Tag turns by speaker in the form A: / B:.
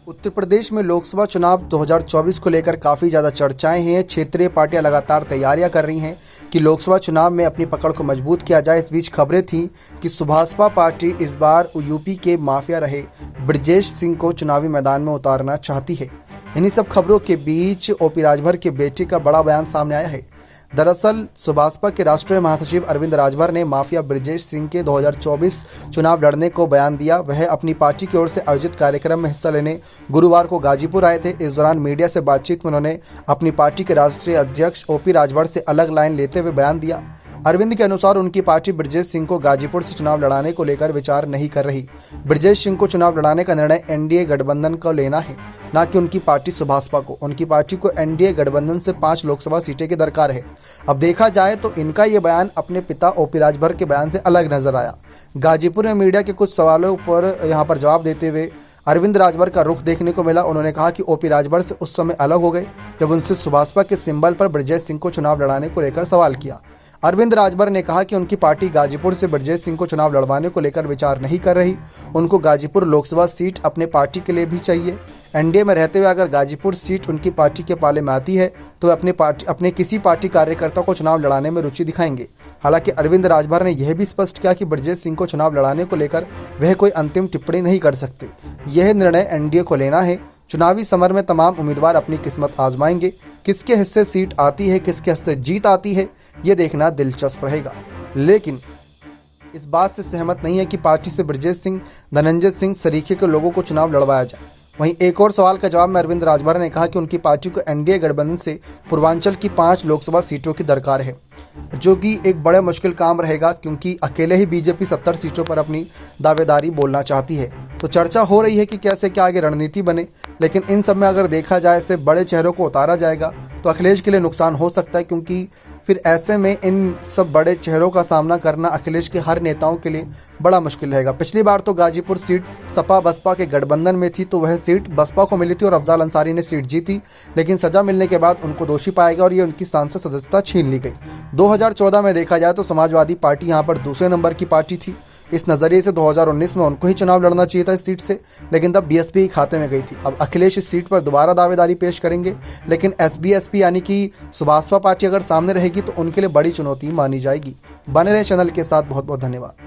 A: उत्तर प्रदेश में लोकसभा चुनाव 2024 को लेकर काफ़ी ज़्यादा चर्चाएं हैं। क्षेत्रीय पार्टियां लगातार तैयारियां कर रही हैं कि लोकसभा चुनाव में अपनी पकड़ को मजबूत किया जाए। इस बीच खबरें थीं कि सुभाषपा पार्टी इस बार यूपी के माफिया रहे ब्रजेश सिंह को चुनावी मैदान में उतारना चाहती है। इन्हीं सब खबरों के बीच ओपी राजभर के बेटे का बड़ा बयान सामने आया है। दरअसल सुभाषपा के राष्ट्रीय महासचिव अरविंद राजभर ने माफिया ब्रजेश सिंह के 2024 चुनाव लड़ने को बयान दिया। वह अपनी पार्टी की ओर से आयोजित कार्यक्रम में हिस्सा लेने गुरुवार को गाजीपुर आए थे। इस दौरान मीडिया से बातचीत में उन्होंने अपनी पार्टी के राष्ट्रीय अध्यक्ष ओपी राजभर से अलग लाइन लेते हुए बयान दिया। अरविंद के अनुसार उनकी पार्टी ब्रजेश सिंह को गाजीपुर से चुनाव लड़ाने को लेकर विचार नहीं कर रही। ब्रजेश सिंह को चुनाव लड़ाने का निर्णय एनडीए गठबंधन को लेना है, न कि उनकी पार्टी सुभाषपा को। उनकी पार्टी को एनडीए गठबंधन से 5 लोकसभा सीटें की दरकार है। अब देखा जाए तो इनका ये बयान अपने पिता ओपी राजभर के बयान से अलग नजर आया। गाजीपुर में मीडिया के कुछ सवालों पर यहाँ पर जवाब देते हुए अरविंद राजभर का रुख देखने को मिला। उन्होंने कहा कि ओपी राजभर से उस समय अलग हो गए जब उनसे सुभाषपा के सिंबल पर ब्रजेश सिंह को चुनाव लड़ाने को लेकर सवाल किया। अरविंद राजभर ने कहा कि उनकी पार्टी गाजीपुर से ब्रजेश सिंह को चुनाव लड़वाने को लेकर विचार नहीं कर रही। उनको गाजीपुर लोकसभा सीट अपने पार्टी के लिए भी चाहिए। एनडीए में रहते हुए अगर गाजीपुर सीट उनकी पार्टी के पाले में आती है तो अपने किसी पार्टी कार्यकर्ता को चुनाव लड़ाने में रुचि दिखाएंगे। हालांकि अरविंद राजभर ने यह भी स्पष्ट किया कि ब्रजेश सिंह को चुनाव लड़ाने को लेकर वह कोई अंतिम टिप्पणी नहीं कर सकते। यह निर्णय एनडीए को लेना है। चुनावी समर में तमाम उम्मीदवार अपनी किस्मत आजमाएंगे। किसके हिस्से सीट आती है, किसके हिस्से जीत आती है, ये देखना दिलचस्प रहेगा। लेकिन इस बात से सहमत नहीं है कि पार्टी से ब्रजेश सिंह, धनंजय सिंह सरीखे के लोगों को चुनाव लड़वाया जाए। वहीं एक और सवाल का जवाब में अरविंद राजभर ने कहा कि उनकी पार्टी को एनडीए गठबंधन से पूर्वांचल की 5 लोकसभा सीटों की दरकार है, जो कि एक बड़ा मुश्किल काम रहेगा क्योंकि अकेले ही बीजेपी 70 सीटों पर अपनी दावेदारी बोलना चाहती है। तो चर्चा हो रही है कि कैसे क्या आगे रणनीति बने, लेकिन इन सब में अगर देखा जाए से बड़े चेहरों को उतारा जाएगा तो अखिलेश के लिए नुकसान हो सकता है, क्योंकि फिर ऐसे में इन सब बड़े चेहरों का सामना करना अखिलेश के हर नेताओं के लिए बड़ा मुश्किल रहेगा। पिछली बार तो गाजीपुर सीट सपा बसपा के गठबंधन में थी तो वह सीट बसपा को मिली थी और अफजाल अंसारी ने सीट जीती, लेकिन सजा मिलने के बाद उनको दोषी पाया गया और ये उनकी सांसद सदस्यता छीन ली गई। 2014 में देखा जाए तो समाजवादी पार्टी यहाँ पर दूसरे नंबर की पार्टी थी। इस नज़रिए से 2019 में उनको ही चुनाव लड़ना चाहिए था इस सीट से, लेकिन तब बीएसपी ही खाते में गई थी। अब अखिलेश इस सीट पर दोबारा दावेदारी पेश करेंगे, लेकिन एसबीएसपी यानी कि सुभाषपा पार्टी अगर सामने रहेगी तो उनके लिए बड़ी चुनौती मानी जाएगी। बने रहे चैनल के साथ। बहुत बहुत धन्यवाद।